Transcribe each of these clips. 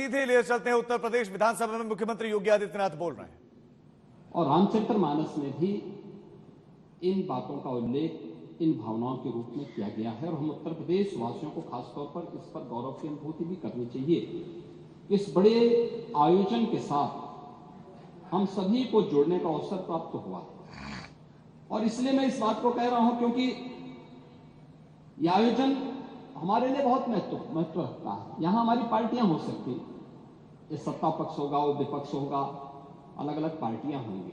सीधे ले चलते हैं उत्तर प्रदेश विधानसभा में मुख्यमंत्री योगी आदित्यनाथ बोल रहे हैं। और रामचरितमानस में भी इन बातों का उल्लेख इन भावनाओं के रूप में किया गया है और हम उत्तर प्रदेश वासियों को खासतौर पर इस पर गौरव की अनुभूति भी करनी चाहिए। इस बड़े आयोजन के साथ हम सभी को जोड़ने का अवसर प्राप्त हुआ और इसलिए मैं इस बात को कह रहा हूं क्योंकि यह आयोजन हमारे लिए बहुत महत्व रखता है। यहां हमारी पार्टियां हो सकती, ये सत्ता पक्ष होगा, वो विपक्ष होगा, अलग अलग पार्टियां होंगी।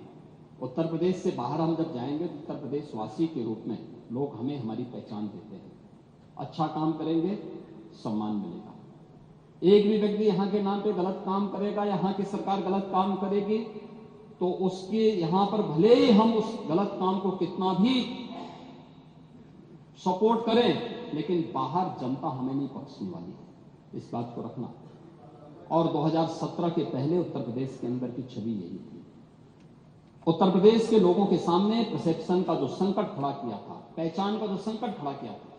उत्तर प्रदेश से बाहर हम जब जाएंगे तो उत्तर प्रदेश वासी के रूप में लोग हमें हमारी पहचान देते हैं। अच्छा काम करेंगे, सम्मान मिलेगा। एक भी व्यक्ति यहां के नाम पे गलत काम करेगा, यहां की सरकार गलत काम करेगी तो उसके यहां पर भले ही हम उस गलत काम को कितना भी सपोर्ट करें, लेकिन बाहर जनता हमें नहीं बख्शने वाली है, इस बात को रखना। और 2017 के पहले उत्तर प्रदेश के अंदर की छवि यही थी। उत्तर प्रदेश के लोगों के सामने परसेप्शन का जो संकट खड़ा किया था, पहचान का जो संकट खड़ा किया था,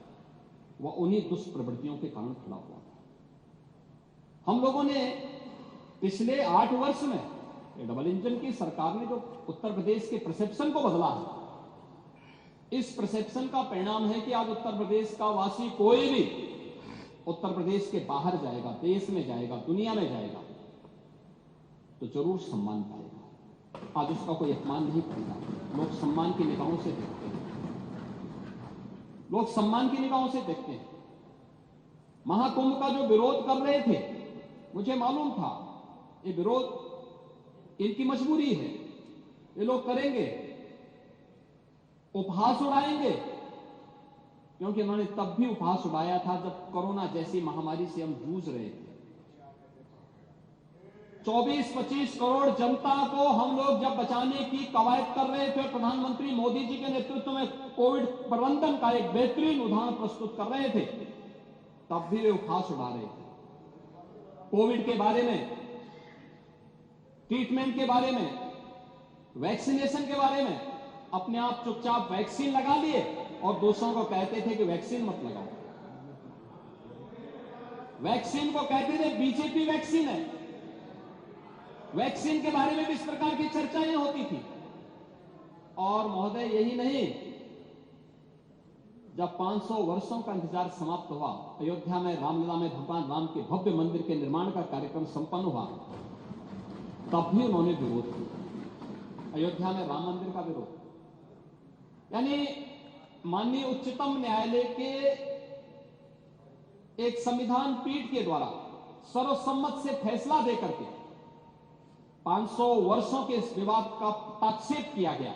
वह उन्हीं दुष्प्रवृत्तियों के कारण खड़ा हुआ था। हम लोगों ने पिछले 8 वर्ष में डबल इंजन की सरकार ने जो उत्तर प्रदेश के परसेप्शन को बदला है, इस परसेप्शन का परिणाम है कि आज उत्तर प्रदेश का वासी कोई भी उत्तर प्रदेश के बाहर जाएगा, देश में जाएगा, दुनिया में जाएगा तो जरूर सम्मान पाएगा। आज उसका कोई अपमान नहीं करेगा। लोग सम्मान की निगाहों से देखते हैं, लोग सम्मान की निगाहों से देखते हैं। महाकुंभ का जो विरोध कर रहे थे, मुझे मालूम था ये विरोध इनकी मजबूरी है, ये लोग करेंगे, उपहास उड़ाएंगे, क्योंकि उन्होंने तब भी उपहास उड़ाया था जब कोरोना जैसी महामारी से हम जूझ रहे थे। 24-25 करोड़ जनता को हम लोग जब बचाने की कवायद कर रहे थे, प्रधानमंत्री मोदी जी के नेतृत्व में कोविड प्रबंधन का एक बेहतरीन उदाहरण प्रस्तुत कर रहे थे, तब भी वे उपहास उड़ा रहे थे। कोविड के बारे में, ट्रीटमेंट के बारे में, वैक्सीनेशन के बारे में अपने आप चुपचाप वैक्सीन लगा लिए और दूसरों को कहते थे कि वैक्सीन मत लगाओ। वैक्सीन को कहते थे बीजेपी वैक्सीन है। वैक्सीन के बारे में भी इस प्रकार की चर्चाएं होती थी। और महोदय यही नहीं, जब 500 वर्षों का इंतजार समाप्त हुआ, अयोध्या में रामलला में भगवान राम के भव्य मंदिर के निर्माण का कार्यक्रम संपन्न हुआ, तब भी उन्होंने विरोध किया। अयोध्या में राम मंदिर का विरोध, यानी माननीय उच्चतम न्यायालय के एक संविधान पीठ के द्वारा सर्वसम्मत से फैसला देकर के 500 वर्षों के इस विवाद का पटाक्षेप किया गया।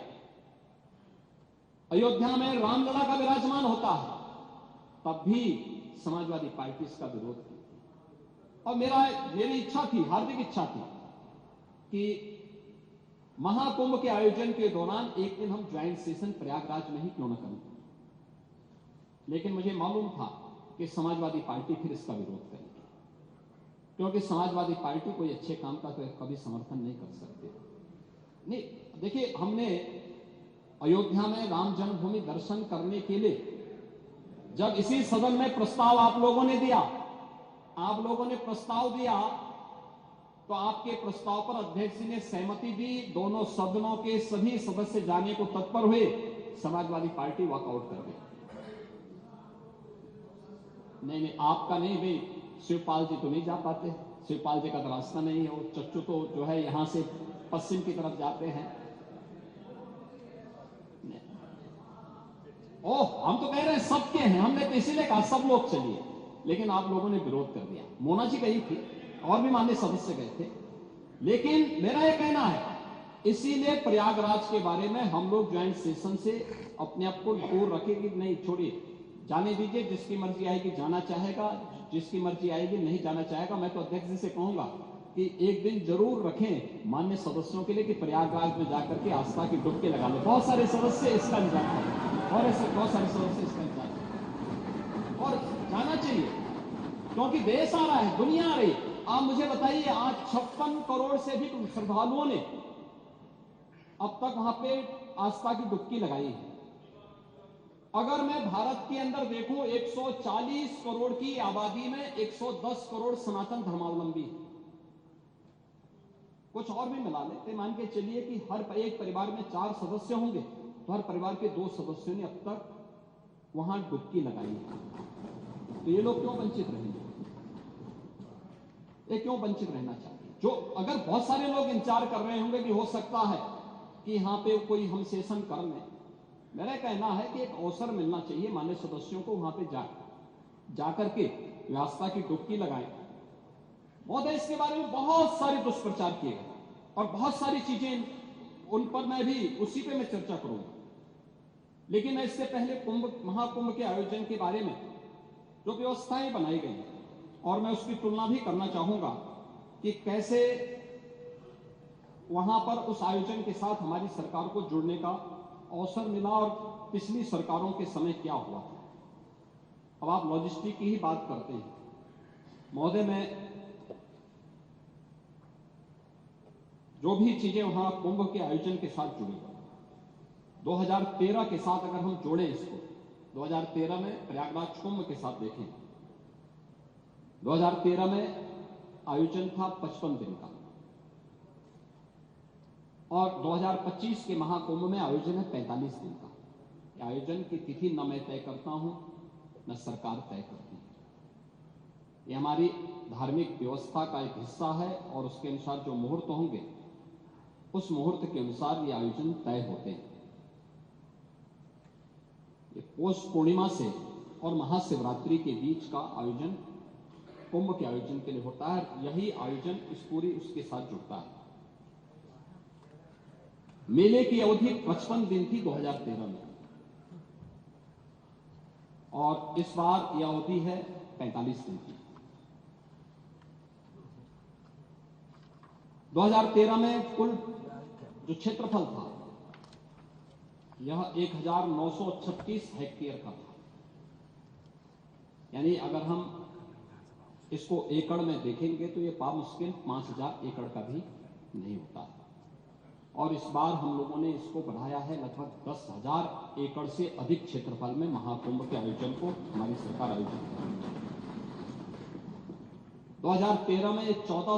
अयोध्या में रामलला का विराजमान होता है, तब भी समाजवादी पार्टी इसका विरोध की। और मेरी इच्छा थी, हार्दिक इच्छा थी कि महाकुंभ के आयोजन के दौरान एक दिन हम ज्वाइंट सेशन प्रयागराज में ही क्यों न करें, लेकिन मुझे मालूम था कि समाजवादी पार्टी फिर इसका विरोध करेगी, क्योंकि समाजवादी पार्टी कोई अच्छे काम का कभी समर्थन नहीं कर सकते। नहीं, देखिए, हमने अयोध्या में राम जन्मभूमि दर्शन करने के लिए जब इसी सदन में प्रस्ताव आप लोगों ने दिया, आप लोगों ने प्रस्ताव दिया, तो आपके प्रस्ताव पर अध्यक्ष जी ने सहमति दी, दोनों सदनों के सभी सदस्य जाने को तत्पर हुए, समाजवादी पार्टी वॉकआउट कर गई। नहीं, आपका नहीं भाई, शिवपाल जी तो नहीं जा पाते, शिवपाल जी का तो रास्ता नहीं है, वो चच्चू तो जो है यहां से पश्चिम की तरफ जाते हैं। ओह, हम तो कह रहे हैं सबके हैं, हमने तो इसीलिए कहा सब लोग चलिए, लेकिन आप लोगों ने विरोध कर दिया। मोना जी गई थी और भी माननीय सदस्य गए थे, लेकिन मेरा यह कहना है, इसीलिए प्रयागराज के बारे में हम लोग ज्वाइंट सेशन से अपने आप को दूर रखेंगे। नहीं, छोड़िए, जाने दीजिए, जिसकी मर्जी आएगी जाना चाहेगा, जिसकी मर्जी आएगी नहीं जाना चाहेगा। मैं तो अध्यक्ष जी से कहूंगा कि एक दिन जरूर रखें मान्य सदस्यों के लिए कि प्रयागराज में जाकर के आस्था की डुबकी लगा लो। बहुत सारे सदस्य इसका इंतजार करें और ऐसे बहुत सारे सदस्य इसका इंतजार करें और जाना चाहिए, क्योंकि देश आ रहा है, दुनिया आ रही है। आप मुझे बताइए, आज 56 करोड़ से भी श्रद्धालुओं ने अब तक वहां पे आस्था की डुबकी लगाई है। अगर मैं भारत के अंदर देखूं, 140 करोड़ की आबादी में 110 करोड़ सनातन धर्मावलंबी, कुछ और भी मिला लेते, मान के चलिए कि हर एक परिवार में 4 सदस्य होंगे, तो हर परिवार के 2 सदस्यों ने अब तक वहां डुबकी लगाई है। तो ये लोग क्यों वंचित रहेंगे? ये क्यों वंचित रहना चाहिए? जो अगर बहुत सारे लोग इंतजार कर रहे होंगे कि हो सकता है कि यहां पे कोई हम सेशन कर लें, मेरा कहना है कि एक अवसर मिलना चाहिए मान्य सदस्यों को, वहां पे जाकर के व्यवस्था की डुबकी लगाएं। महोदय, इसके बारे में बहुत सारे दुष्प्रचार किए गए और बहुत सारी चीजें, उन पर मैं भी उसी पे मैं चर्चा करूंगा। लेकिन मैं इससे पहले महाकुंभ के आयोजन के बारे में जो व्यवस्थाएं बनाई गई और मैं उसकी तुलना भी करना चाहूंगा कि कैसे वहां पर उस आयोजन के साथ हमारी सरकार को जुड़ने का अवसर मिला और पिछली सरकारों के समय क्या हुआ था। अब आप लॉजिस्टिक की ही बात करते हैं महोदय, मैं जो भी चीजें वहां कुंभ के आयोजन के साथ जुड़ी, 2013 के साथ अगर हम जोड़ें इसको, 2013 में प्रयागराज कुंभ के साथ देखें, 2013 में आयोजन था 55 दिन का और 2025 के महाकुंभ में आयोजन है 45 दिन का। आयोजन की तिथि न मैं तय करता हूं न सरकार तय करती है, ये हमारी धार्मिक व्यवस्था का एक हिस्सा है और उसके अनुसार जो मुहूर्त होंगे उस मुहूर्त के अनुसार ये आयोजन तय होते हैं। ये पौष पूर्णिमा से और महाशिवरात्रि के बीच का आयोजन कुंभ के आयोजन के लिए होता है, यही आयोजन इस पूरी उसके साथ जुड़ता है। मेले की अवधि 55 दिन थी 2013 में और इस बार यह अवधि है 45 दिन की। 2013 में कुल जो क्षेत्रफल था यह 1936 हेक्टेयर का था, यानी अगर हम इसको एकड़ में देखेंगे तो ये मुश्किल 5000 एकड़ का भी नहीं होता। और इस बार हम लोगों ने इसको बढ़ाया है लगभग 10,000 एकड़ से अधिक क्षेत्रफल में महाकुंभ के आयोजन को हमारी सरकार आयोजित कर रही है। 2013 में 14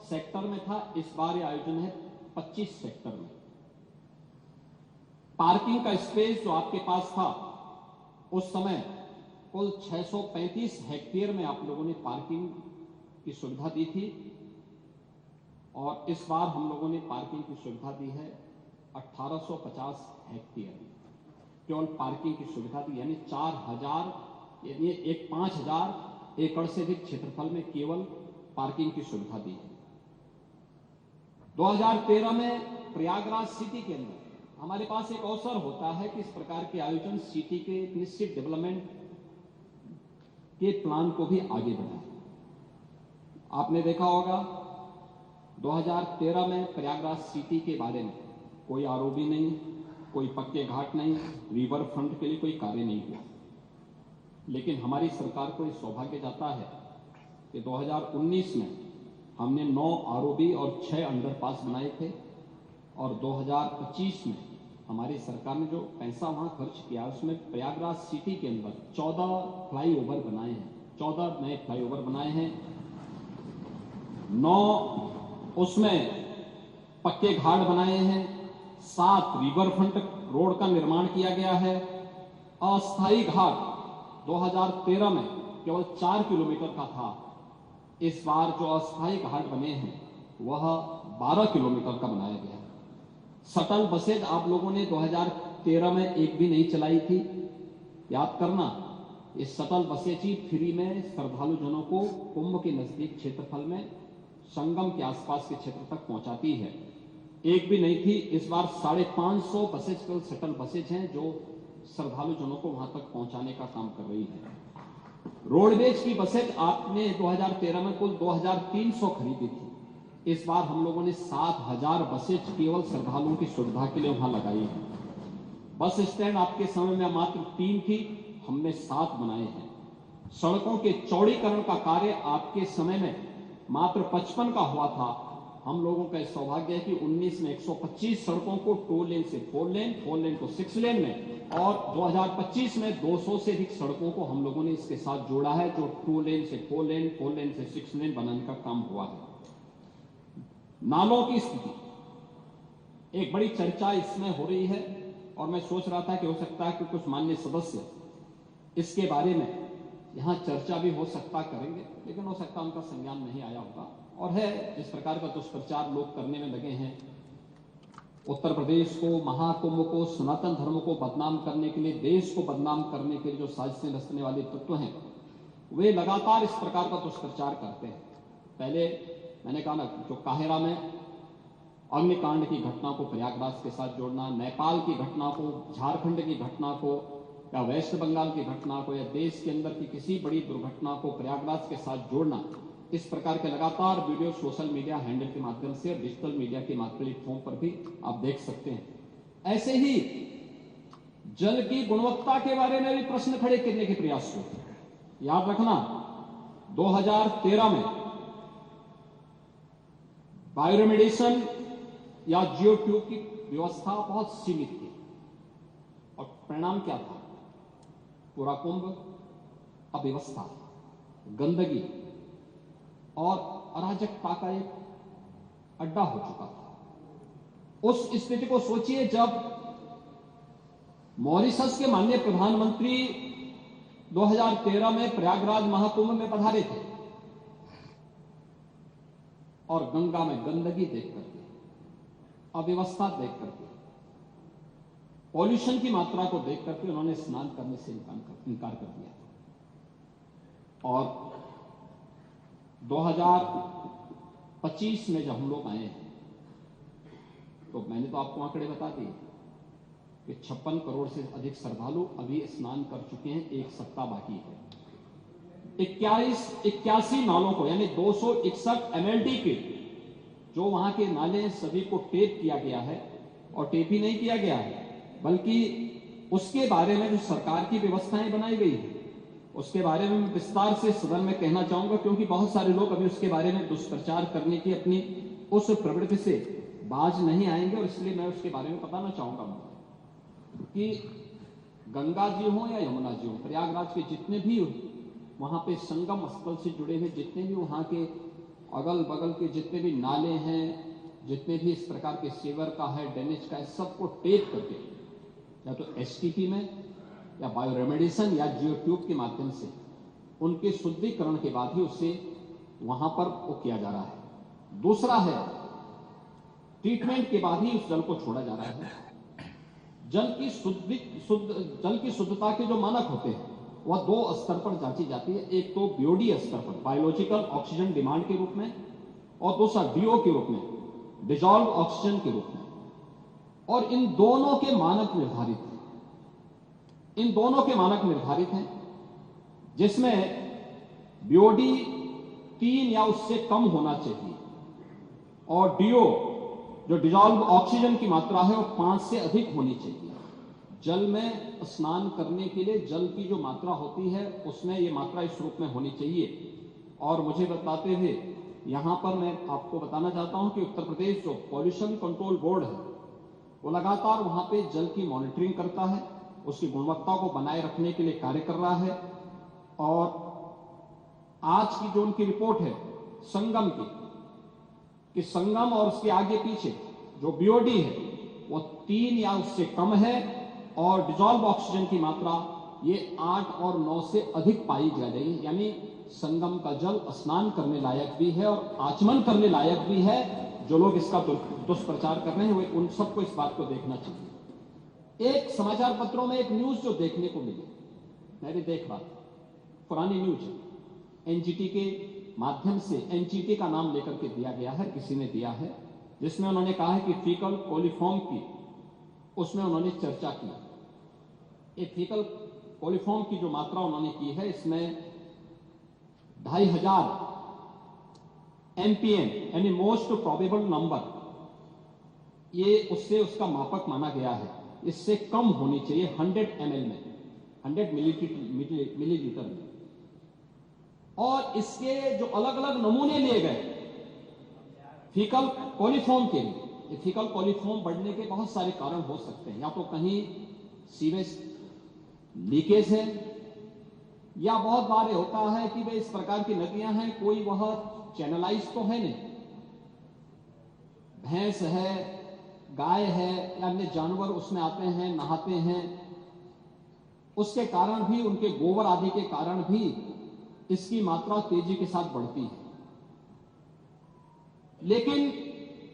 सेक्टर में था, इस बार ये आयोजन है 25 सेक्टर में। पार्किंग का स्पेस जो आपके पास था उस समय कुल 635 हेक्टेयर में आप लोगों ने पार्किंग की सुविधा दी थी और इस बार हम लोगों ने पार्किंग की सुविधा दी है 1850 हेक्टेयर में, केवल पार्किंग की सुविधा दी, यानी 4000 यानी 5000 एकड़ से अधिक क्षेत्रफल में केवल पार्किंग की सुविधा दी है। 2013 में प्रयागराज सिटी के अंदर हमारे पास एक अवसर होता है कि इस प्रकार के आयोजन सिटी के निश्चित डेवलपमेंट के प्लान को भी आगे बढ़ाए। आपने देखा होगा 2013 में प्रयागराज सिटी के बारे में कोई आरओबी नहीं, कोई पक्के घाट नहीं, रिवर फ्रंट के लिए कोई कार्य नहीं हुआ। लेकिन हमारी सरकार को यह सौभाग्य जाता है कि 2019 में हमने 9 आरओबी और 6 अंडरपास बनाए थे और 2025 में हमारी सरकार ने जो पैसा वहां खर्च किया उसमें प्रयागराज सिटी के अंदर 14 फ्लाईओवर बनाए हैं, 14 नए फ्लाईओवर बनाए हैं, 9 उसमें पक्के घाट बनाए हैं, 7 रिवर फ्रंट रोड का निर्माण किया गया है। अस्थायी घाट 2013 में केवल 4 किलोमीटर का था, इस बार जो अस्थायी घाट बने हैं वह 12 किलोमीटर का बनाया गया है। शटल बसेज आप लोगों ने 2013 में एक भी नहीं चलाई थी, याद करना। ये शटल बसेज ही फ्री में श्रद्धालु जनों को कुंभ के नजदीक क्षेत्रफल में संगम के आसपास के क्षेत्र तक पहुंचाती है, एक भी नहीं थी। इस बार 550 बसेज केवल शटल बसेज हैं जो श्रद्धालु जनों को वहां तक पहुंचाने का काम कर रही है। रोडवेज की बसेज आपने 2013 में कुल 2300 खरीदी थी, इस बार हम लोगों ने 7000 बसेज केवल श्रद्धालुओं की सुविधा के लिए वहां लगाई है। बस स्टैंड आपके समय में मात्र 3 थी, हमने 7 बनाए हैं। सड़कों के चौड़ीकरण का कार्य आपके समय में मात्र 55 का हुआ था, हम लोगों का सौभाग्य है कि 19 में 125 सड़कों को 2 लेन से 4 लेन, 4 लेन को 6 लेन में और 2025 में 200 से अधिक सड़कों को हम लोगों ने इसके साथ जोड़ा है, जो 2 लेन से 4 लेन, 4 लेन से 6 लेन बनाने का काम हुआ है। नालों की स्थिति, एक बड़ी चर्चा इसमें हो रही है और मैं सोच रहा था कि हो सकता है कि कुछ माननीय सदस्य इसके बारे में यहां चर्चा भी हो सकता करेंगे, लेकिन हो सकता उनका संज्ञान नहीं आया होगा। और है जिस प्रकार का दुष्प्रचार लोग करने में लगे हैं, उत्तर प्रदेश को, महाकुंभ को, सनातन धर्म को बदनाम करने के लिए, देश को बदनाम करने के लिए जो साजिशें रचने वाले तत्व हैं, वे लगातार इस प्रकार का दुष्प्रचार करते हैं। पहले मैंने कहा ना, जो काहिरा में अग्निकांड की घटना को प्रयागराज के साथ जोड़ना, नेपाल की घटना को, झारखंड की घटना को, या वेस्ट बंगाल की घटना को, या देश के अंदर की किसी बड़ी दुर्घटना को प्रयागराज के साथ जोड़ना, इस प्रकार के लगातार वीडियो सोशल मीडिया हैंडल के माध्यम से और डिजिटल मीडिया के प्लेटफॉर्म पर भी आप देख सकते हैं। ऐसे ही जल की गुणवत्ता के बारे में भी प्रश्न खड़े करने के प्रयास हुए। याद रखना, 2013 में बायोरेमेडिएशन या जियो ट्यूब की व्यवस्था बहुत सीमित थी और परिणाम क्या था? पूरा कुंभ अव्यवस्था, गंदगी और अराजकता का एक अड्डा हो चुका था। उस स्थिति को सोचिए, जब मॉरिशस के माननीय प्रधानमंत्री 2013 में प्रयागराज महाकुंभ में पधारे थे और गंगा में गंदगी देख करके, अव्यवस्था देख करके, पॉल्यूशन की मात्रा को देख करके उन्होंने स्नान करने से इनकार कर दिया। और 2025 में जब हम लोग आए हैं तो मैंने तो आपको आंकड़े बता दिए कि 56 करोड़ से अधिक श्रद्धालु अभी स्नान कर चुके हैं, एक सप्ताह बाकी है। 81 नालों को, यानी 261 MLD के जो वहां के नाले सभी को टेप किया गया है, और टेप ही नहीं किया गया है बल्कि उसके बारे में जो सरकार की व्यवस्थाएं बनाई गई है उसके बारे में मैं विस्तार से सदन में कहना चाहूंगा, क्योंकि बहुत सारे लोग अभी उसके बारे में दुष्प्रचार करने की अपनी उस प्रवृत्ति से बाज नहीं आएंगे, और इसलिए मैं उसके बारे में बताना चाहूंगा कि गंगा जी हो या यमुना जी हो, प्रयागराज के जितने भी वहां पे संगम स्थल से जुड़े हुए जितने भी वहां के अगल बगल के जितने भी नाले हैं, जितने भी इस प्रकार के सीवर का है, ड्रेनेज का है, सबको टेप करके या तो STP में या बायोरेमेडिएशन या जियो ट्यूब के माध्यम से उनके शुद्धिकरण के बाद ही उसे वहां पर वो किया जा रहा है। दूसरा है, ट्रीटमेंट के बाद ही उस जल को छोड़ा जा रहा है। जल की शुद्धता के जो मानक होते हैं वह 2 स्तर पर जांची जाती है। एक तो BOD स्तर पर, बायोलॉजिकल ऑक्सीजन डिमांड के रूप में, और दूसरा DO के रूप में, डिजॉल्व ऑक्सीजन के रूप में। और इन दोनों के मानक निर्धारित हैं, इन दोनों के मानक निर्धारित हैं, जिसमें BOD 3 या उससे कम होना चाहिए, और DO जो डिजॉल्व ऑक्सीजन की मात्रा है वो 5 से अधिक होनी चाहिए। जल में स्नान करने के लिए जल की जो मात्रा होती है उसमें ये मात्रा इस रूप में होनी चाहिए। और मुझे बताते हुए यहां पर मैं आपको बताना चाहता हूं कि उत्तर प्रदेश जो पॉल्यूशन कंट्रोल बोर्ड है वो लगातार वहां पे जल की मॉनिटरिंग करता है, उसकी गुणवत्ता को बनाए रखने के लिए कार्य कर रहा है। और आज की जो उनकी रिपोर्ट है संगम की, कि संगम और उसके आगे पीछे जो BOD है वो 3 या उससे कम है, और डिजॉल्व ऑक्सीजन की मात्रा ये 8 और 9 से अधिक पाई जा रही है। यानी संगम का जल स्नान करने लायक भी है और आचमन करने लायक भी है। जो लोग इसका दुष्प्रचार कर रहे हैं वे उन सबको इस बात को देखना चाहिए। एक समाचार पत्रों में एक न्यूज जो देखने को मिली, मैं भी देख रहा था, पुरानी न्यूज है, NGT के माध्यम से, NGT का नाम लेकर के दिया गया है, किसी ने दिया है, जिसमें उन्होंने कहा है कि फीकल कोलिफॉर्म की उसमें उन्होंने चर्चा की। एक फीकल कोलिफॉर्म की जो मात्रा उन्होंने की है इसमें 2500 MPM यानी मोस्ट प्रोबेबल नंबर, ये उससे उसका मापक माना गया है। इससे कम होनी चाहिए 100 ml में, 100 मिलीलीटर में। और इसके जो अलग अलग नमूने लिए गए फीकल कोलिफॉर्म के लिए, ये फीकल कोलिफॉर्म बढ़ने के बहुत सारे कारण हो सकते हैं। या तो कहीं सीवेज लीकेज है, या बहुत बार होता है कि वे इस प्रकार की नदियां हैं, कोई वह चैनलाइज तो है नहीं, भैंस है, गाय है या अन्य जानवर उसमें आते हैं, नहाते हैं, उसके कारण भी, उनके गोबर आदि के कारण भी इसकी मात्रा तेजी के साथ बढ़ती है। लेकिन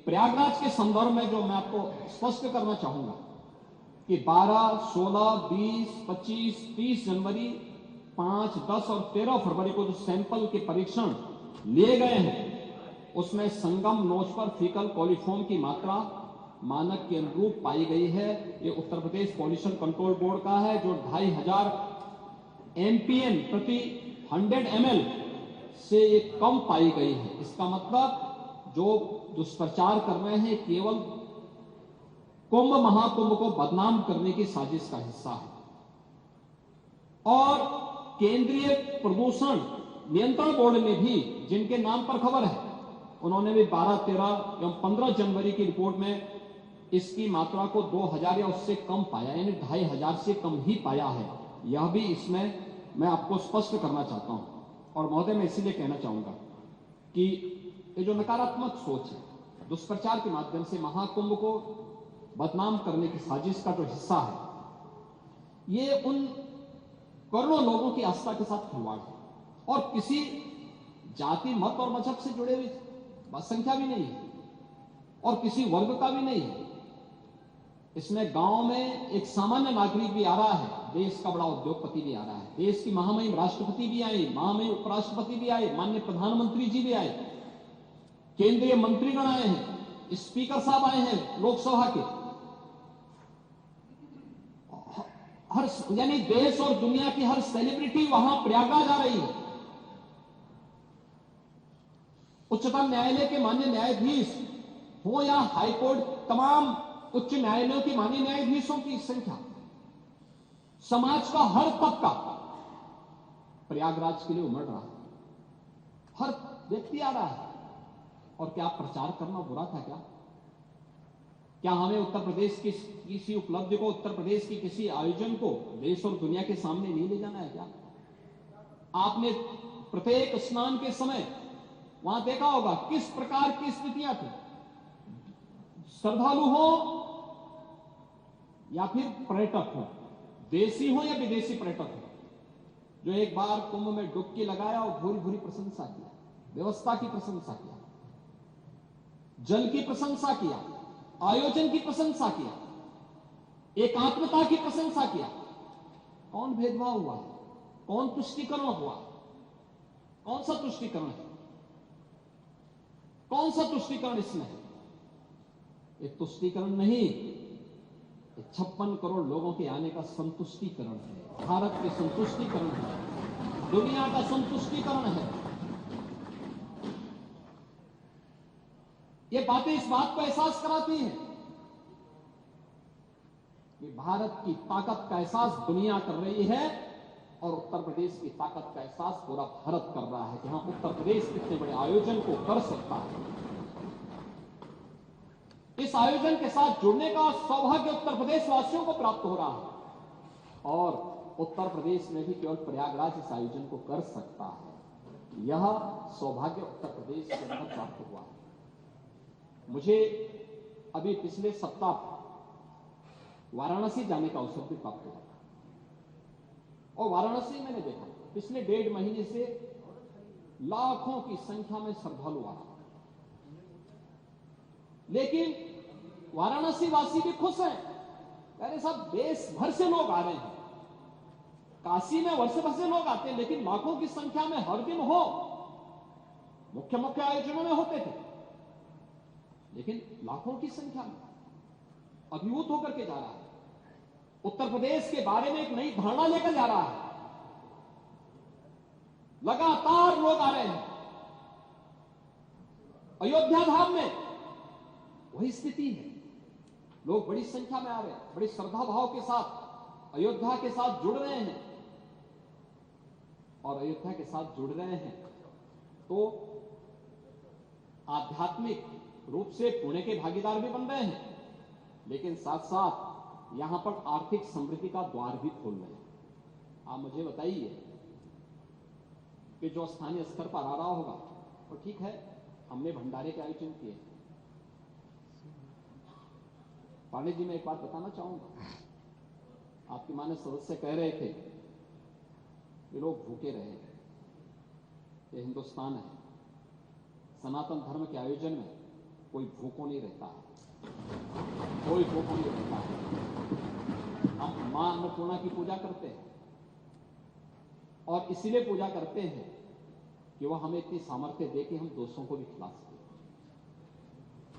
प्रयागराज के संदर्भ में जो मैं आपको स्पष्ट करना चाहूंगा कि 12, 16, 20, 25, 30 जनवरी, 5, 10 और 13 फरवरी को जो सैंपल के परीक्षण लिए गए हैं उसमें संगम नोच पर फीकल कॉलीफॉर्म की मात्रा मानक के अनुरूप पाई गई है। ये Uttar Pradesh pollution control board का है, जो 2500 एमपीएन प्रति 100 ml से ये कम पाई गई है। इसका मतलब जो दुष्प्रचार कर रहे हैं केवल कुंभ महाकुंभ को बदनाम करने की साजिश का हिस्सा है। और केंद्रीय प्रदूषण नियंत्रण बोर्ड ने भी, जिनके नाम पर खबर है, उन्होंने भी 12, 13 एवं 15 जनवरी की रिपोर्ट में इसकी मात्रा को 2000 या उससे कम पाया, यानी 2500 से कम ही पाया है। यह भी इसमें मैं आपको स्पष्ट करना चाहता हूं। और महोदय, मैं इसीलिए कहना चाहूंगा कि ये जो नकारात्मक सोच है, दुष्प्रचार के माध्यम से महाकुंभ को बदनाम करने की साजिश का जो हिस्सा है, ये उन करोड़ों लोगों की आस्था के साथ खिलवाड़ है और किसी जाति, मत और मजहब से जुड़े हुई संख्या भी नहीं है और किसी वर्ग का भी नहीं है। इसमें गांव में एक सामान्य नागरिक भी आ रहा है, देश का बड़ा उद्योगपति भी आ रहा है, देश की महामहिम राष्ट्रपति भी आए, महामहिम उपराष्ट्रपति भी आए, माननीय प्रधानमंत्री जी भी आए, केंद्रीय मंत्रीगण आए हैं, स्पीकर साहब आए हैं लोकसभा के, हर, यानी देश और दुनिया की हर सेलिब्रिटी वहां प्रयागराज आ रही है। उच्चतम न्यायालय के माननीय न्यायाधीश हो या हाईकोर्ट, तमाम उच्च न्यायालयों के माननीय न्यायाधीशों की संख्या, समाज का हर तबका प्रयागराज के लिए उमड़ रहा है, हर व्यक्ति आ रहा है। और क्या प्रचार करना बुरा था क्या? क्या हमें उत्तर प्रदेश की किसी उपलब्धि को, उत्तर प्रदेश की किसी आयोजन को देश और दुनिया के सामने नहीं ले जाना है क्या? आपने प्रत्येक स्नान के समय वहां देखा होगा किस प्रकार की स्थितियां थी। श्रद्धालु हो या फिर पर्यटक हो, देशी हो या विदेशी पर्यटक हो, जो एक बार कुंभ में डुबकी लगाया और भूरी भूरी प्रशंसा किया, व्यवस्था की प्रशंसा किया, जल की प्रशंसा किया, आयोजन की प्रशंसा किया, एकात्मता की प्रशंसा किया। कौन भेदभाव हुआ? कौन तुष्टीकरण हुआ? कौन सा तुष्टीकरण है? कौन सा तुष्टीकरण इसमें है? ये तुष्टीकरण नहीं, 56 करोड़ लोगों के आने का संतुष्टीकरण है, भारत के संतुष्टीकरण है, दुनिया का संतुष्टीकरण है। ये बातें इस बात को एहसास कराती हैं कि भारत की ताकत का एहसास दुनिया कर रही है और उत्तर प्रदेश की ताकत का एहसास पूरा भारत कर रहा है कि हाँ, उत्तर प्रदेश कितने बड़े आयोजन को कर सकता है। इस आयोजन के साथ जुड़ने का सौभाग्य उत्तर प्रदेश वासियों को प्राप्त हो रहा है और उत्तर प्रदेश में भी केवल प्रयागराज इस आयोजन को कर सकता है। यह सौभाग्य उत्तर प्रदेश के अंदर प्राप्त हुआ है। मुझे अभी पिछले सप्ताह वाराणसी जाने का अवसर भी प्राप्त हुआ और वाराणसी मैंने देखा पिछले 1.5 महीने से लाखों की संख्या में श्रद्धालु आ रहा, लेकिन वाराणसी वासी भी खुश हैं। अरे साहब, देश भर से लोग आ रहे हैं, काशी में वर्ष भर से लोग आते हैं, लेकिन लाखों की संख्या में हर दिन हो, मुख्य मुख्य आयोजनों में होते थे, लेकिन लाखों की संख्या में अभिभूत होकर के जा रहा है। उत्तर प्रदेश के बारे में एक नई धारणा लेकर जा रहा है। लगातार लोग आ रहे हैं। अयोध्या धाम में वही स्थिति है, लोग बड़ी संख्या में आ रहे हैं, बड़ी श्रद्धा भाव के साथ अयोध्या के साथ जुड़ रहे हैं और अयोध्या के साथ जुड़ रहे हैं तो आध्यात्मिक रूप से पुण्य के भागीदार भी बन रहे हैं, लेकिन साथ साथ यहां पर आर्थिक समृद्धि का द्वार भी खोल रहे हैं। आप मुझे बताइए कि जो स्थानीय स्तर पर आ रहा होगा तो ठीक है, हमने भंडारे के आयोजन किए, पांडे जी, मैं एक बात बताना चाहूंगा। आपके माननीय सदस्य कह रहे थे कि लोग भूखे रहे। ये हिंदुस्तान है, सनातन धर्म के आयोजन में कोई भूखों नहीं रहता है, कोई भूखों नहीं रहता है। हम मां अन्नपूर्णा की पूजा करते हैं और इसीलिए पूजा करते हैं कि वह हमें इतनी सामर्थ्य दे कि हम दूसरों को भी खिला सकें।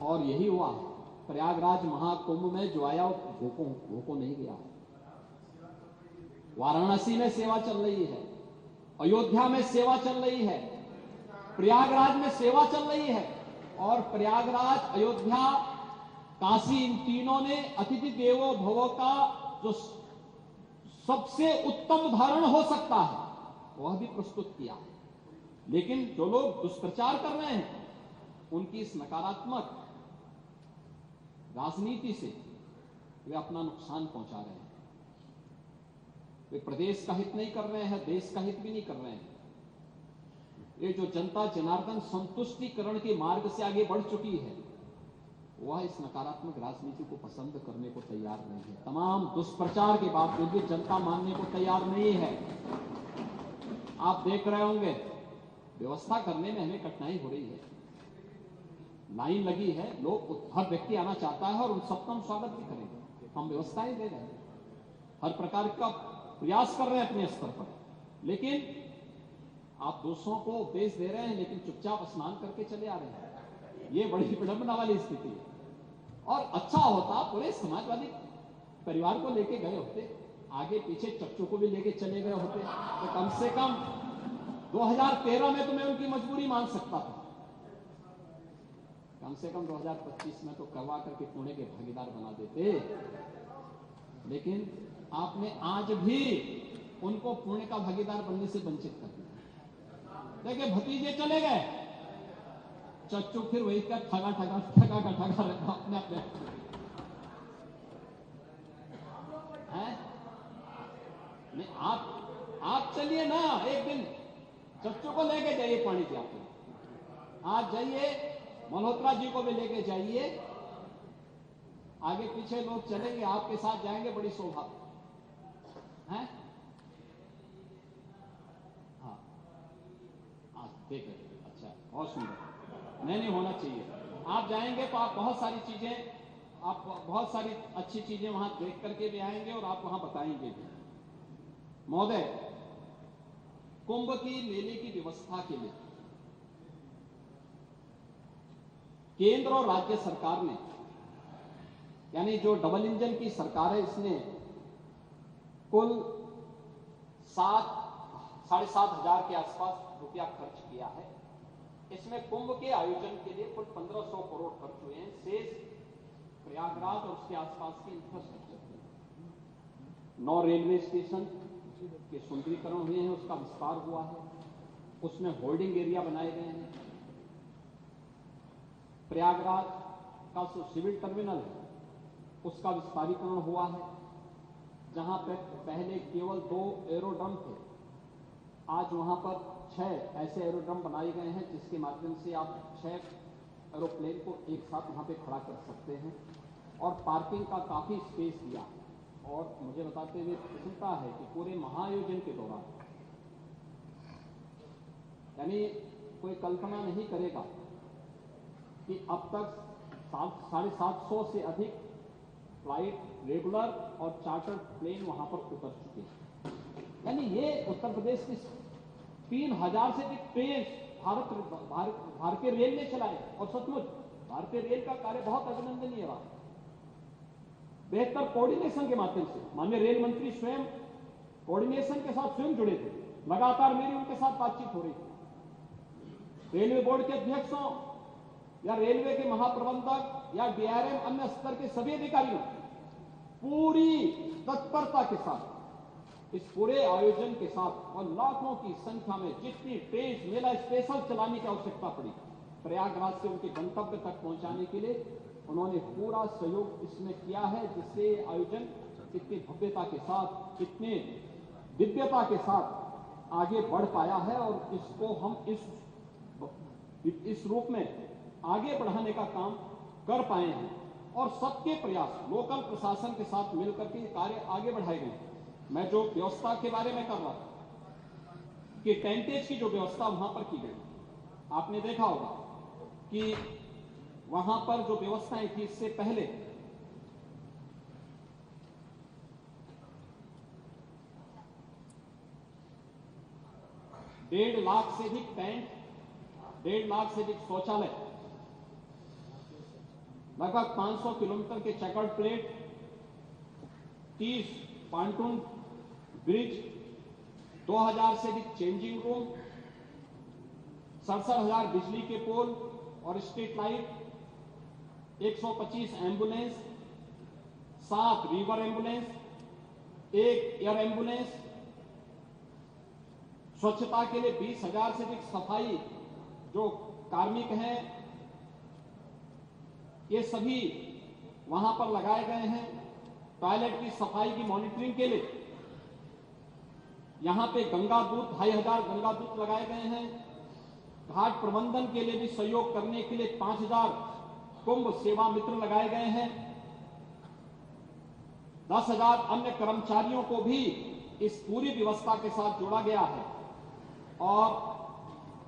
और यही हुआ है। प्रयागराज महाकुंभ में जो आया वो भूखों नहीं गया है। वाराणसी में सेवा चल रही है, अयोध्या में सेवा चल रही है, प्रयागराज में सेवा चल रही है। और प्रयागराज, अयोध्या, काशी, इन तीनों ने अतिथि देवो भव का जो सबसे उत्तम उदाहरण हो सकता है वह भी प्रस्तुत किया है। लेकिन जो लोग दुष्प्रचार कर रहे हैं उनकी इस नकारात्मक राजनीति से वे अपना नुकसान पहुंचा रहे हैं। वे प्रदेश का हित नहीं कर रहे हैं, देश का हित भी नहीं कर रहे हैं। ये जो जनता जनार्दन संतुष्टिकरण के मार्ग से आगे बढ़ चुकी है वह इस नकारात्मक राजनीति को पसंद करने को तैयार नहीं है। तमाम दुष्प्रचार के बावजूद भी जनता मानने को तैयार नहीं है। आप देख रहे होंगे व्यवस्था करने में हमें कठिनाई हो रही है। लाइन लगी है, लोग, हर व्यक्ति आना चाहता है और उन सबका हम स्वागत भी करेंगे। हम व्यवस्थाएं दे रहे हैं, हर प्रकार का प्रयास कर रहे हैं अपने स्तर पर। लेकिन आप दूसरों को उपदेश दे रहे हैं लेकिन चुपचाप स्नान करके चले आ रहे हैं। ये बड़ी विडंबना वाली स्थिति है। और अच्छा होता पूरे समाजवादी परिवार को लेके गए होते, आगे पीछे चच्चों को भी लेके चले गए होते, तो कम से कम 2013 में तो मैं उनकी मजबूरी मान सकता था। कम से कम 2025 में तो करवा करके पुणे के भागीदार बना देते। लेकिन आपने आज भी उनको पुणे का भागीदार बनने से वंचित कर दिया। देखिए, भतीजे चले गए, चच्चू फिर वही का ठगा अपने हैं। नहीं, आप चलिए ना, एक दिन चच्चू को लेके जाइए, पानी जी आप आज जाइए, मल्होत्रा जी को भी लेके जाइए। आगे पीछे लोग चलेंगे, आपके साथ जाएंगे, बड़ी शोभा है। हाँ, ठीक है, अच्छा, बहुत सुंदर। नहीं होना चाहिए। आप जाएंगे तो आप बहुत सारी चीजें, आप बहुत सारी अच्छी चीजें वहां देख करके भी आएंगे और आप वहां बताएंगे भी। महोदय, कुंभ की मेले की व्यवस्था के लिए केंद्र और राज्य सरकार ने, यानी जो डबल इंजन की सरकार है, इसने कुल 7,500 के आसपास रुपया खर्च किया है। इसमें कुंभ के आयोजन के लिए कुल 1500 करोड़ खर्च हुए हैं। शेष प्रयागराज और उसके आसपास के इंफ्रास्ट्रक्चर, 9 रेलवे स्टेशन के सुंदरीकरण हुए हैं, उसका विस्तार हुआ है, उसमें होल्डिंग एरिया बनाए गए हैं। प्रयागराज का जो सिविल टर्मिनल है उसका विस्तारीकरण हुआ है। जहां पर पहले केवल 2 एरोड्रम थे, आज वहां पर 6 ऐसे एरोड्रम बनाए गए हैं जिसके माध्यम से आप 6 एरोप्लेन को एक साथ वहां पे खड़ा कर सकते हैं। और पार्किंग का काफी स्पेस दिया। और मुझे बताते हुए प्रसन्नता है कि पूरे महाआयोजन के दौरान, यानी कोई कल्पना नहीं करेगा कि अब तक 750 से अधिक फ्लाइट, रेगुलर और चार्टर्ड प्लेन वहां पर उतर चुके हैं। यानी ये उत्तर प्रदेश की 3000 से अधिक ट्रेन भारतीय रेल ने चलाए। और सचमुच भारतीय रेल का कार्य बहुत अभिनंदनीय रहा। बेहतर कोऑर्डिनेशन के माध्यम से माननीय रेल मंत्री स्वयं कोऑर्डिनेशन के साथ स्वयं जुड़े थे। लगातार मेरी उनके साथ बातचीत हो रही थी। रेलवे बोर्ड के अध्यक्षों या रेलवे के महाप्रबंधक या डीआरएम, अन्य स्तर के सभी अधिकारियों पूरी तत्परता के साथ इस पूरे आयोजन के साथ और लाखों की संख्या में जितनी ट्रेन, मेला स्पेशल चलाने की आवश्यकता पड़ी, प्रयागराज से उनके गंतव्य तक पहुंचाने के लिए उन्होंने पूरा सहयोग इसमें किया है, जिससे आयोजन इतनी भव्यता के साथ, इतने दिव्यता के साथ आगे बढ़ पाया है। और इसको हम इस रूप में आगे बढ़ाने का काम कर पाए हैं। और सबके प्रयास लोकल प्रशासन के साथ मिलकर के कार्य आगे बढ़ाए गए। मैं जो व्यवस्था के बारे में कर रहा था कि टेंटेज की जो व्यवस्था वहां पर की गई, आपने देखा होगा कि वहां पर जो व्यवस्थाएं थी इससे पहले डेढ़ लाख से अधिक टेंट, 1.5 लाख से अधिक शौचालय, लगभग 500 किलोमीटर के चेकर्ड प्लेट, 30 पांटून ब्रिज, 2000 से अधिक चेंजिंग रूम, 67,000 बिजली के पोल और street light, 125 ambulance, 7 river ambulance, 1 air ambulance, स्वच्छता के लिए 20,000 से अधिक सफाई जो कार्मिक हैं ये सभी वहां पर लगाए गए हैं। टॉयलेट की सफाई की मॉनिटरिंग के लिए यहां पे गंगा दूत 2,500 गंगा दूत लगाए गए हैं। घाट प्रबंधन के लिए भी सहयोग करने के लिए 5,000 कुंभ सेवा मित्र लगाए गए हैं। 10,000 अन्य कर्मचारियों को भी इस पूरी व्यवस्था के साथ जोड़ा गया है और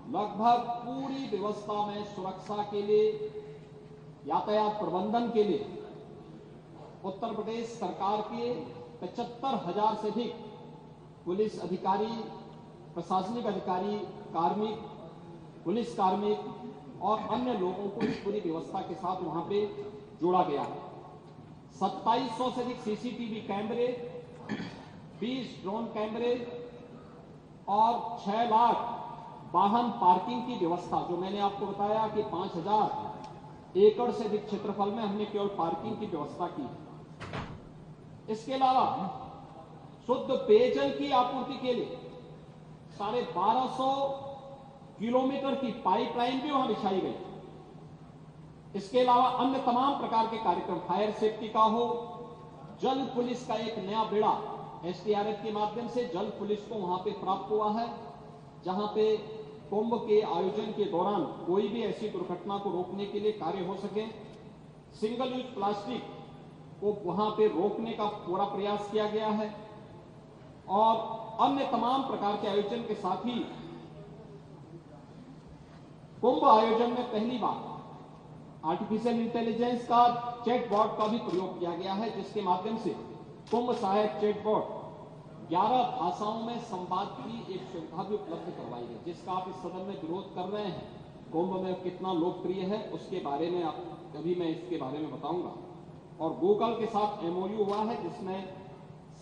लगभग पूरी व्यवस्था में सुरक्षा के लिए, यातायात प्रबंधन के लिए उत्तर प्रदेश सरकार के 75,000 से अधिक पुलिस अधिकारी, प्रशासनिक अधिकारी, कार्मिक, पुलिस कार्मिक और अन्य लोगों को इस पूरी व्यवस्था के साथ वहां पे जोड़ा गया है। 2700 से अधिक सीसीटीवी कैमरे, 20 ड्रोन कैमरे और 6 लाख वाहन पार्किंग की व्यवस्था, जो मैंने आपको बताया कि 5,000 एकड़ से अधिक क्षेत्रफल में हमने केवल पार्किंग की व्यवस्था की है। इसके अलावा शुद्ध पेयजल की आपूर्ति के लिए 1250 किलोमीटर की पाइपलाइन भी वहां बिछाई गई। इसके अलावा अन्य तमाम प्रकार के कार्यक्रम, फायर सेफ्टी का हो, जल पुलिस का एक नया बेड़ा एसडीआरएफ के माध्यम से जल पुलिस को वहां पे प्राप्त हुआ है, जहां पे कुंभ के आयोजन के दौरान कोई भी ऐसी दुर्घटना को रोकने के लिए कार्य हो सके। सिंगल यूज प्लास्टिक को वहां पे रोकने का पूरा प्रयास किया गया है और अन्य तमाम प्रकार के आयोजन के साथ ही कुंभ आयोजन में पहली बार आर्टिफिशियल इंटेलिजेंस का चैटबॉट का भी प्रयोग किया गया है, जिसके माध्यम से कुंभ सहायक चैटबॉट 11 भाषाओं में संवाद की एक सुविधा भी उपलब्ध करवाई है, जिसका आप इस सदन में विरोध कर रहे हैं। कुंभ में कितना लोकप्रिय है उसके बारे में आप कभी मैं इसके बारे में बताऊंगा। और गूगल के साथ एमओयू हुआ है, जिसमें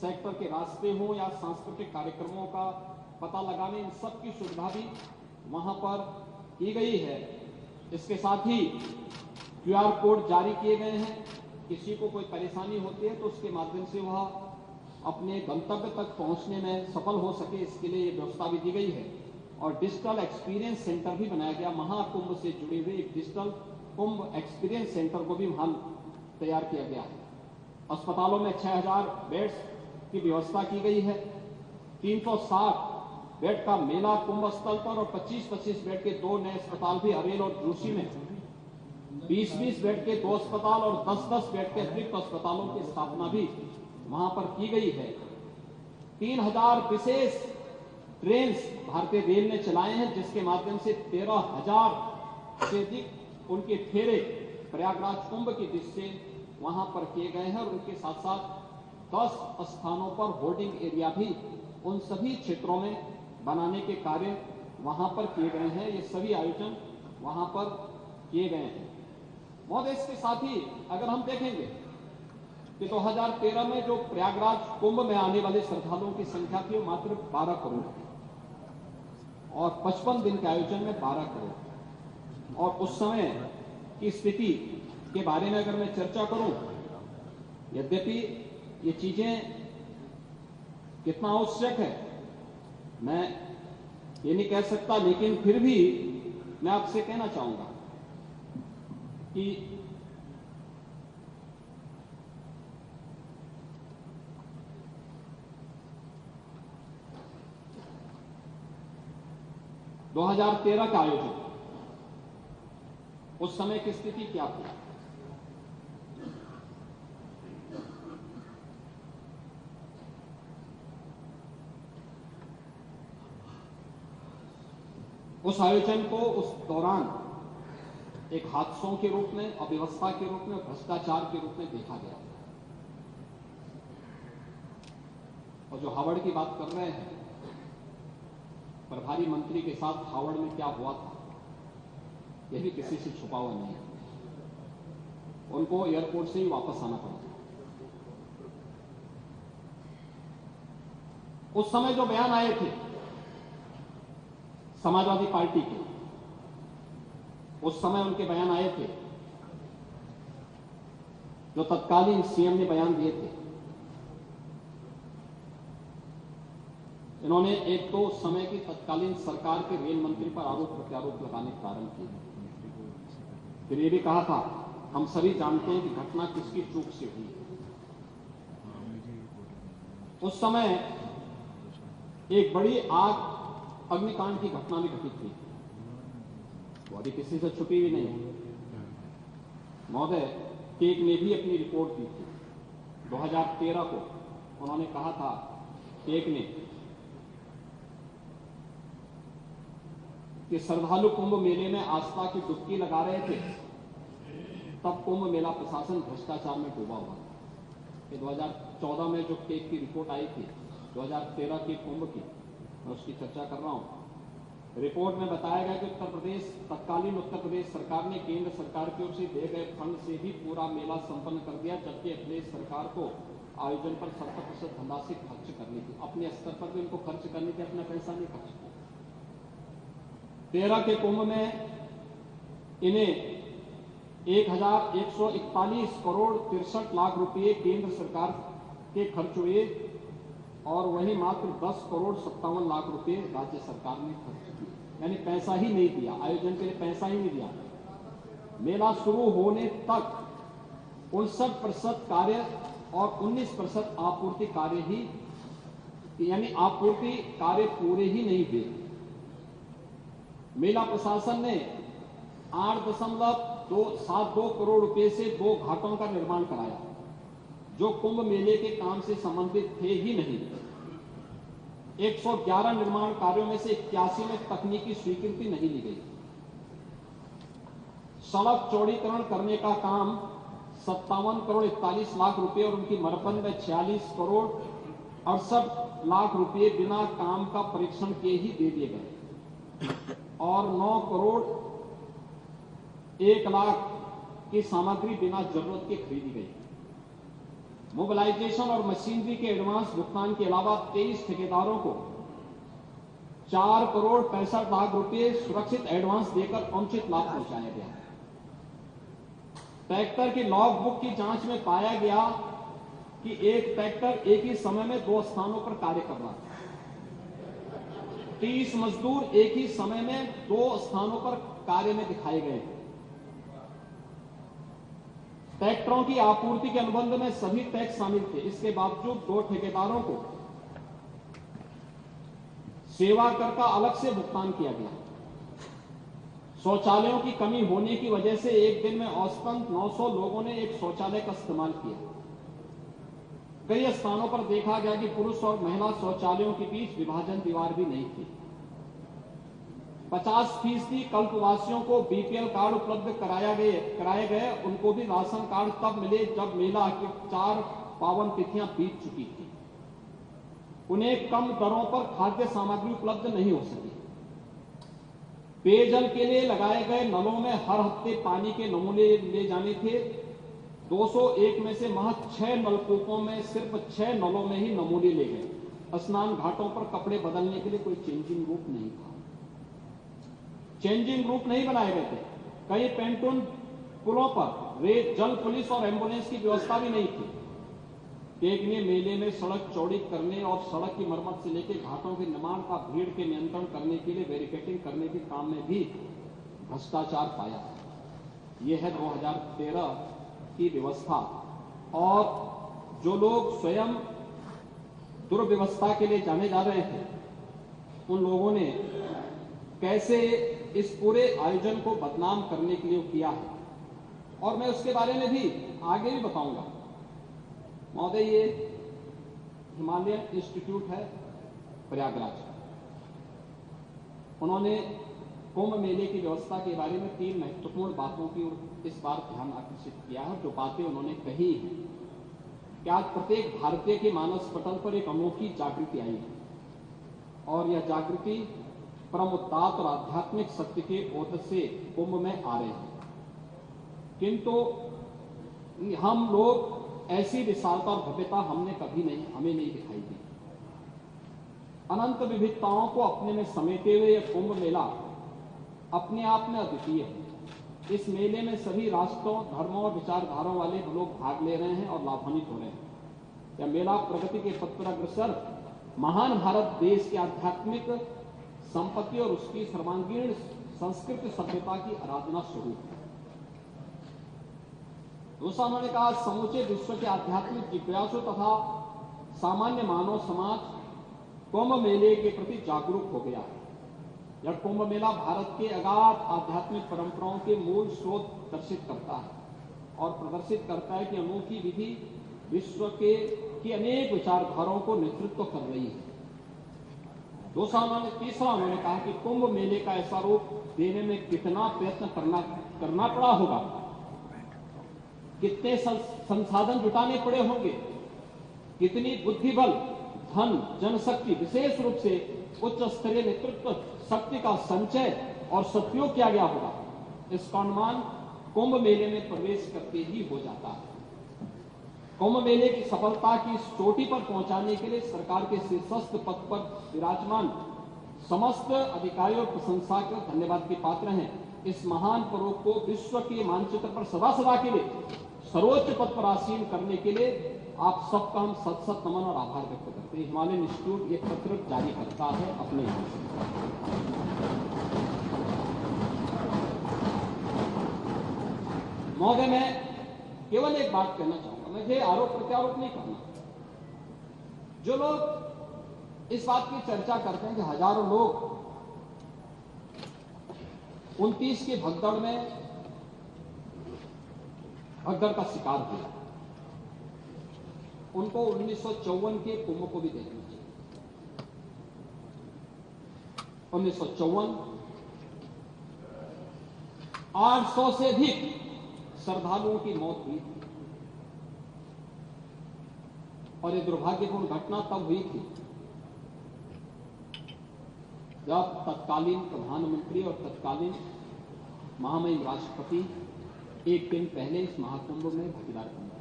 सेक्टर के रास्ते हो या सांस्कृतिक कार्यक्रमों का पता लगाने, इन सब की सुविधा भी वहां पर की गई है। इसके साथ ही क्यूआर कोड जारी किए गए हैं, किसी को कोई परेशानी होती है तो उसके माध्यम से वह अपने गंतव्य तक पहुंचने में सफल हो सके, इसके लिए ये व्यवस्था भी दी गई है। और डिजिटल एक्सपीरियंस सेंटर भी बनाया गया, महाकुंभ से जुड़े हुए एक डिजिटल कुंभ एक्सपीरियंस सेंटर को भी वहां तैयार किया गया है। अस्पतालों में 6,000 बेड्स की व्यवस्था की गई है। 360 बेड का मेला कुंभ स्थल पर और 25-25 बेड के 2 नए अस्पताल भी अरेल और जोशी में, 20-20 बेड के 2 अस्पताल और 10-10 बेड के अतिरिक्त अस्पतालों की स्थापना भी वहां पर की गई है। 3,000 विशेष ट्रेन भारतीय रेल ने चलाए हैं, जिसके माध्यम से 13,000 से अधिक उनके फेरे प्रयागराज कुंभ की दिशा से वहां पर किए गए हैं और उनके साथ साथ 10 स्थानों पर होल्डिंग एरिया भी उन सभी क्षेत्रों में बनाने के कार्य वहां पर किए गए हैं। ये सभी आयोजन वहां पर किए गए हैं। महोदय, इसके साथ ही अगर हम देखेंगे कि 2013 में जो प्रयागराज कुंभ में आने वाले श्रद्धालुओं की संख्या थी वो मात्र 12 करोड़ और 55 दिन के आयोजन में 12 करोड़। और उस समय की स्थिति के बारे में अगर मैं चर्चा करूं, यद्यपि ये चीजें कितना आवश्यक है मैं ये नहीं कह सकता, लेकिन फिर भी मैं आपसे कहना चाहूंगा कि ...2013 का आयोजन, उस समय की स्थिति क्या थी? उस आयोजन को उस दौरान एक हादसों के रूप में, अव्यवस्था के रूप में, भ्रष्टाचार के रूप में देखा गया। और जो हावड़ की बात कर रहे हैं, प्रभारी मंत्री के साथ हावड़ में क्या हुआ था, यह भी किसी से छुपा हुआ नहीं है। उनको एयरपोर्ट से ही वापस आना पड़ा। उस समय जो बयान आए थे समाजवादी पार्टी के, उस समय उनके बयान आए थे, जो तत्कालीन सीएम ने बयान दिए थे। इन्होंने एक तो उस समय की तत्कालीन सरकार के रेल मंत्री पर आरोप प्रत्यारोप लगाने प्रारंभ किए। फिर यह भी कहा था, हम सभी जानते हैं कि घटना किसकी चूक से हुई। उस समय एक बड़ी आग अग्निकांड की घटना भी घटित हुई, वो अभी किसी से छुपी हुई नहीं। महोदय, केक ने भी अपनी रिपोर्ट दी थी 2013 को। उन्होंने कहा था, केक ने, कि श्रद्धालु कुंभ मेले में आस्था की डुबकी लगा रहे थे, तब कुंभ मेला प्रशासन भ्रष्टाचार में डूबा हुआ था। 2014 में जो केक की रिपोर्ट आई थी 2013 के कुंभ की, मैं उसकी चर्चा कर रहा हूं। रिपोर्ट में बताया गया कि तत्कालीन उत्तर प्रदेश सरकार ने केंद्र सरकार की ओर से दिए गए फंड से भी पूरा मेला संपन्न कर दिया, जबकि अखिलेश सरकार को आयोजन पर 70% धनराशि खर्च करनी थी। अपने स्तर पर भी उनको खर्च करनी थी, अपना पैसा नहीं खर्च किया। 13 के कुंभ में इन्हें 1141 करोड़ 63 लाख रुपए केंद्र सरकार के खर्च हुए और वहीं मात्र 10 करोड़ 57 लाख रुपए राज्य सरकार ने खर्च किए। यानी पैसा ही नहीं दिया, आयोजन के लिए पैसा ही नहीं दिया। मेला शुरू होने तक 59% कार्य और 19% आपूर्ति कार्य ही, यानी आपूर्ति कार्य पूरे ही नहीं हुए। मेला प्रशासन ने 8.72 करोड़ रुपए से 2 घाटों का निर्माण कराया, जो कुंभ मेले के काम से संबंधित थे ही नहीं। 111 निर्माण कार्यों में से 81 में तकनीकी स्वीकृति नहीं ली गई। सड़क चौड़ीकरण करने का काम 57 करोड़ 41 लाख रुपए और उनकी मरम्मत में 46 करोड़ 68 लाख रुपए बिना काम का परीक्षण किए ही दे दिए गए और 9 करोड़ 1 लाख की सामग्री बिना जरूरत के खरीदी गई। मोबिलाइजेशन और मशीनरी के एडवांस भुगतान के अलावा 23 ठेकेदारों को 4 करोड़ 65 लाख रुपए सुरक्षित एडवांस देकर अनुचित लाभ पहुंचाया गया। ट्रैक्टर की लॉग बुक की जांच में पाया गया कि एक ट्रैक्टर एक ही समय में 2 स्थानों पर कार्य कर रहा था। 30 मजदूर एक ही समय में 2 स्थानों पर कार्य में दिखाए गए। ट्रैक्टरों की आपूर्ति के अनुबंध में सभी टैक्स शामिल थे। इसके बावजूद 2 ठेकेदारों को सेवा कर का अलग से भुगतान किया गया। शौचालयों की कमी होने की वजह से एक दिन में औसतन 900 लोगों ने एक शौचालय का इस्तेमाल किया। कई स्थानों पर देखा गया कि पुरुष और महिला शौचालयों के बीच विभाजन दीवार भी नहीं थी। 50% कल्पवासियों को बीपीएल कार्ड उपलब्ध कराए गए। उनको भी राशन कार्ड तब मिले जब मेला की 4 पावन तिथियां बीत चुकी थी। उन्हें कम दरों पर खाद्य सामग्री उपलब्ध नहीं हो सकी। पेयजल के लिए लगाए गए नलों में हर हफ्ते पानी के नमूने ले जाने थे। 201 में से महज 6 नलकूपों में सिर्फ 6 नलों में ही नमूने ले गए। स्नान घाटों पर कपड़े बदलने के लिए कोई चेंजिंग रूम नहीं था। चेंजिंग रूम नहीं बनाए गए थे। कई पेंटून पुलों पर जल पुलिस और एम्बुलेंस की व्यवस्था भी नहीं थी। केक ने मेले में सड़क चौड़ी करने और सड़क की मरम्मत से लेकर घाटों के निर्माण का भीड़ के नियंत्रण करने के लिए बैरिकेडिंग करने के काम में भी भ्रष्टाचार पाया। यह है 2013 की व्यवस्था। और जो लोग स्वयं दुर्व्यवस्था के लिए जाने जा रहे थे, उन लोगों ने कैसे इस पूरे आयोजन को बदनाम करने के लिए किया है, और मैं उसके बारे में भी आगे भी बताऊंगा। महोदय, ये हिमालयन इंस्टीट्यूट है प्रयागराज। उन्होंने कुंभ मेले की व्यवस्था के बारे में 3 महत्वपूर्ण बातों की ओर इस बार ध्यान आकर्षित किया है। जो बातें उन्होंने कही हैं कि आज प्रत्येक भारतीय के मानस पटल पर एक अनोखी जागृति आई है और यह जागृति परम उदात्त और आध्यात्मिक सत्य के ओत से कुंभ में आ रहे हैं, किंतु हम लोग ऐसी विशालता और भव्यता हमें नहीं दिखाई दी। अनंत विविधताओं को अपने में समेटे हुए यह कुंभ मेला अपने आप में अद्वितीय है। इस मेले में सभी राष्ट्रों, धर्मों और विचारधाराओं वाले लोग भाग ले रहे हैं और लाभान्वित हो रहे हैं। यह मेला प्रगति के पथ पर अग्रसर महान भारत देश की आध्यात्मिक संपत्ति और उसकी सर्वांगीण संस्कृत सभ्यता की आराधना स्वरूप है। दूसरा उन्होंने कहा, समूचे विश्व के आध्यात्मिक जिज्ञासु तथा सामान्य मानव समाज कुंभ मेले के प्रति जागरूक हो गया है। यह कुंभ मेला भारत के अगाध आध्यात्मिक परंपराओं के मूल स्रोत दर्शित करता है और प्रदर्शित करता है कि अनोखी विधि विश्व की अनेक विचारधाराओं को नेतृत्व कर रही है। तीसरा उन्होंने कहा कि कुंभ मेले का ऐसा रूप देने में कितना प्रयत्न करना पड़ा होगा, कितने संसाधन जुटाने पड़े होंगे, कितनी बुद्धिबल, धन, जनशक्ति, विशेष रूप से उच्च स्तरीय नेतृत्व शक्ति का संचय और सदुपयोग किया गया होगा। इसका अनुमान कुंभ मेले में प्रवेश करके ही हो जाता है। कुंभ मेले की सफलता की इस चोटी पर पहुंचाने के लिए सरकार के शीर्षस्थ पद पर विराजमान समस्त अधिकारियों और प्रशंसा के धन्यवाद के पात्र हैं। इस महान पर्व को विश्व के मानचित्र पर सदा के लिए सर्वोच्च पद पर आसीन करने के लिए आप सबका हम सत नमन और आभार व्यक्त करते हैं। हिमालयन इंस्टीट्यूट एक पत्र जारी करता है अपने यहाँ से। महोदय, मैं केवल एक बात कहना चाहूंगा, मुझे आरोप प्रत्यारोप नहीं करना। जो लोग इस बात की चर्चा करते हैं कि हजारों लोग 29 की भगदड़ का शिकार हुए, उनको 1954 के कुंभ को भी देखना चाहिए। 1954 800 से अधिक श्रद्धालुओं की मौत हुई थी और यह दुर्भाग्यपूर्ण घटना तब हुई थी जब तत्कालीन प्रधानमंत्री और तत्कालीन महामहिम राष्ट्रपति एक दिन पहले इस महाकुंभ में भागीदार बन गए।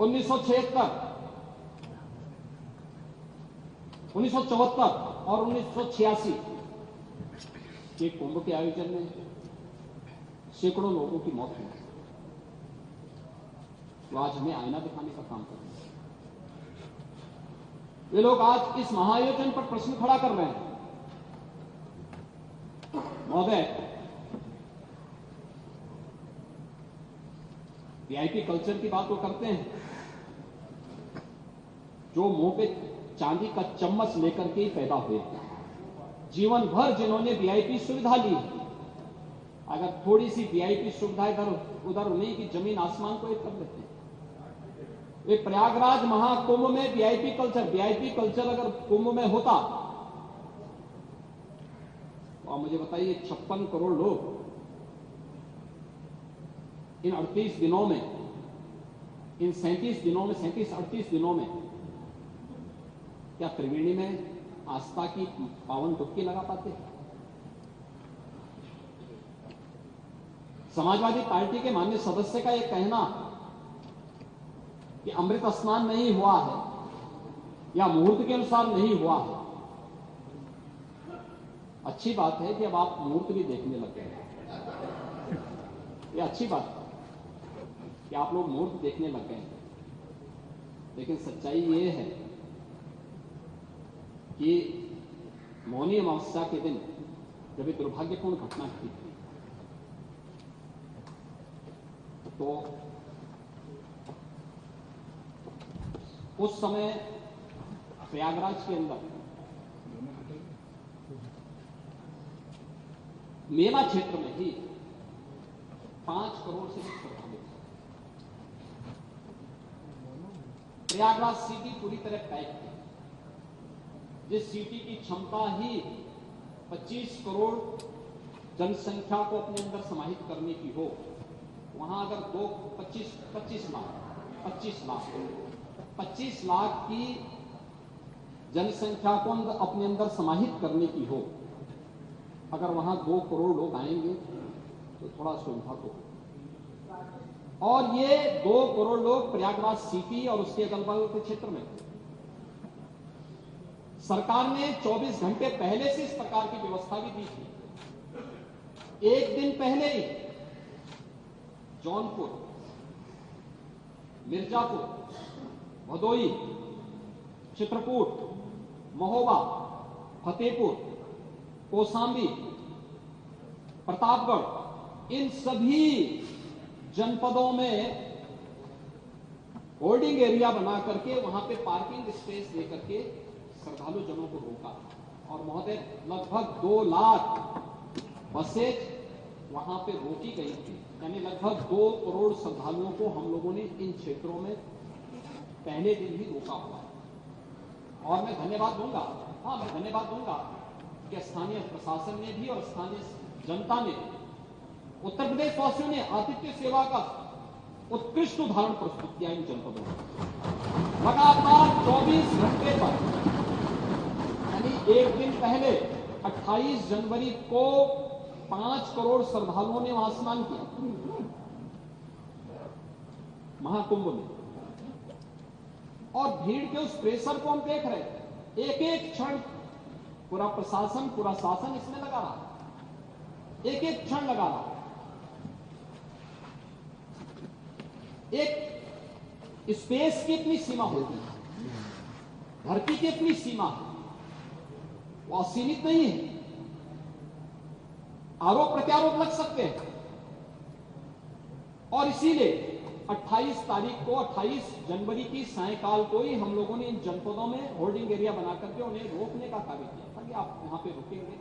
1976, 1974 और 1986 के कुंभ के आयोजन में सैकड़ों लोगों की मौत हुई। तो आज हमें आईना दिखाने का काम कर रहे हैं। वे लोग आज इस महाआयोजन पर प्रश्न खड़ा कर रहे हैं। महोदय, वीआईपी कल्चर की बात वो करते हैं जो मुंह पे चांदी का चम्मच लेकर के ही पैदा हुए, जीवन भर जिन्होंने वीआईपी सुविधा ली। अगर थोड़ी सी वीआईपी सुविधा इधर उधर नहीं कि जमीन आसमान को एक कर देते हैं। वे प्रयागराज महाकुंभ में वीआईपी कल्चर अगर कुंभ में होता तो आप मुझे बताइए 56 करोड़ लोग इन 38 दिनों में, इन 37-38 दिनों में क्या त्रिवेणी में आस्था की पावन डुबकी लगा पाते? समाजवादी पार्टी के माननीय सदस्य का यह कहना कि अमृत स्नान नहीं हुआ है या मुहूर्त के अनुसार नहीं हुआ है, अच्छी बात है कि अब आप मुहूर्त भी देखने लग गए। ये अच्छी बात है कि आप लोग मुहूर्त देखने लग गए, लेकिन सच्चाई ये है कि मौनी अमावस्या के दिन जब एक दुर्भाग्यपूर्ण घटना घटी थी तो उस समय प्रयागराज के अंदर मेला क्षेत्र में ही 5 करोड़ से अधिक श्रद्धालु थे। प्रयागराज सिटी पूरी तरह पैक थी। जिस सिटी की क्षमता ही 25 करोड़ जनसंख्या को अपने अंदर समाहित करने की हो, वहां अगर 25 लाख की जनसंख्या को अपने अंदर समाहित करने की हो, अगर वहां 2 करोड़ लोग आएंगे तो थोड़ा सुविधा तो हो। और ये 2 करोड़ लोग प्रयागराज सिटी और उसके अगल बगल के क्षेत्र में, सरकार ने 24 घंटे पहले से इस प्रकार की व्यवस्था भी दी थी। एक दिन पहले ही जौनपुर, मिर्जापुर, भदोई, चित्रकूट, महोबा, फतेहपुर, कौशाम्बी, प्रतापगढ़, इन सभी जनपदों में होल्डिंग एरिया बना करके वहां पे पार्किंग स्पेस दे करके श्रद्धालु जनों को रोका। और महोदय, लगभग 2 लाख बसें वहां पे रोकी गई थी, यानी लगभग 2 करोड़ श्रद्धालुओं को हम लोगों ने इन क्षेत्रों में पहले दिन ही रोका हुआ। और मैं धन्यवाद दूंगा कि स्थानीय प्रशासन ने भी और स्थानीय जनता ने, उत्तर प्रदेश वासियों ने आतिथ्य सेवा का उत्कृष्ट उदाहरण प्रस्तुत किया इन जनपदों में। लगातार 24 घंटे पर, यानी एक दिन पहले 28 जनवरी को 5 करोड़ श्रद्धालुओं ने वहां स्नान किया महाकुंभ में। और भीड़ के उस प्रेशर को हम देख रहे थे, एक एक क्षण पूरा प्रशासन, पूरा शासन इसमें लगा रहा, एक एक क्षण लगा रहा। एक स्पेस की इतनी सीमा होती है, धरती की इतनी सीमा है, वो असीमित नहीं है। आरोप प्रत्यारोप लग सकते हैं, और इसीलिए 28 तारीख को, 28 जनवरी की सायकाल को ही हम लोगों ने इन जनपदों में होल्डिंग एरिया बना करके उन्हें रोकने का कार्य किया था कि आप यहां पे रुकेंगे।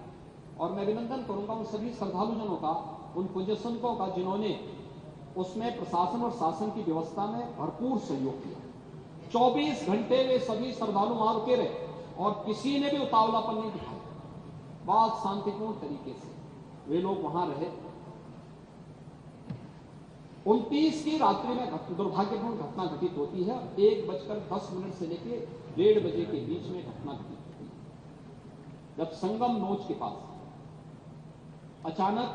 और मैं अभिनंदन करूंगा उन सभी श्रद्धालुजनों का, उन पूज्यसंतों का, जिन्होंने उसमें प्रशासन और शासन की व्यवस्था में भरपूर सहयोग किया। 24 घंटे वे सभी श्रद्धालु वहां रुके रहे और किसी ने भी उतावलापन नहीं दिखाया। बहुत शांतिपूर्ण तरीके से वे लोग वहां रहे। 29 की रात्रि में दुर्भाग्यपूर्ण घटना घटित होती है। 1:10 से लेकर 1:30 बजे के बीच में घटना घटित होती है, जब संगम नोच के पास अचानक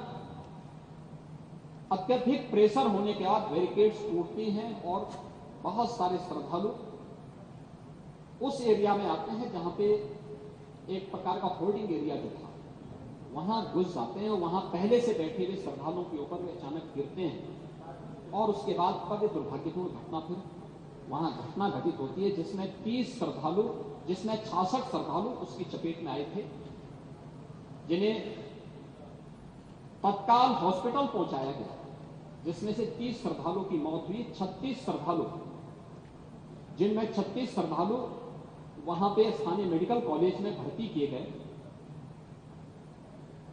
अत्यधिक प्रेशर होने के बाद बैरिकेड्स टूटती हैं और बहुत सारे श्रद्धालु उस एरिया में आते हैं जहां पे एक प्रकार का होल्डिंग एरिया जो था वहां घुस जाते हैं, और वहां पहले से बैठे हुए श्रद्धालुओं के ऊपर वे अचानक गिरते हैं। और उसके बाद पर दुर्भाग्यपूर्ण घटना फिर वहां घटना घटित होती है, जिसमें 30 श्रद्धालु, जिसमें 66 श्रद्धालु उसकी चपेट में आए थे, जिन्हें तत्काल हॉस्पिटल पहुंचाया गया, जिसमें से 30 श्रद्धालु की मौत हुई। 36 श्रद्धालु, जिनमें 36 श्रद्धालु वहां पे स्थानीय मेडिकल कॉलेज में भर्ती किए गए।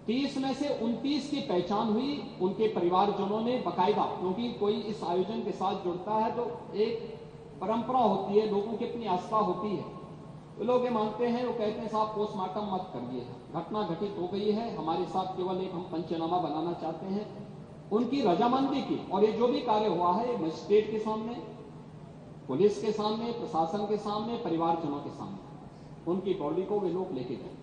30 में से 29 की पहचान हुई। उनके परिवारजनों ने बकायदा, क्योंकि कोई इस आयोजन के साथ जुड़ता है तो एक परंपरा होती है, लोगों की अपनी आस्था होती है, वो लोग ये मानते हैं, वो कहते हैं साहब पोस्टमार्टम मत करिए, घटना घटित हो गई है, हमारे साथ केवल एक हम पंचनामा बनाना चाहते हैं। उनकी रजामंदी की, और ये जो भी कार्य हुआ है मजिस्ट्रेट के सामने, पुलिस के सामने, प्रशासन के सामने, परिवारजनों के सामने, उनकी बॉडी को वे लोग लेके गए।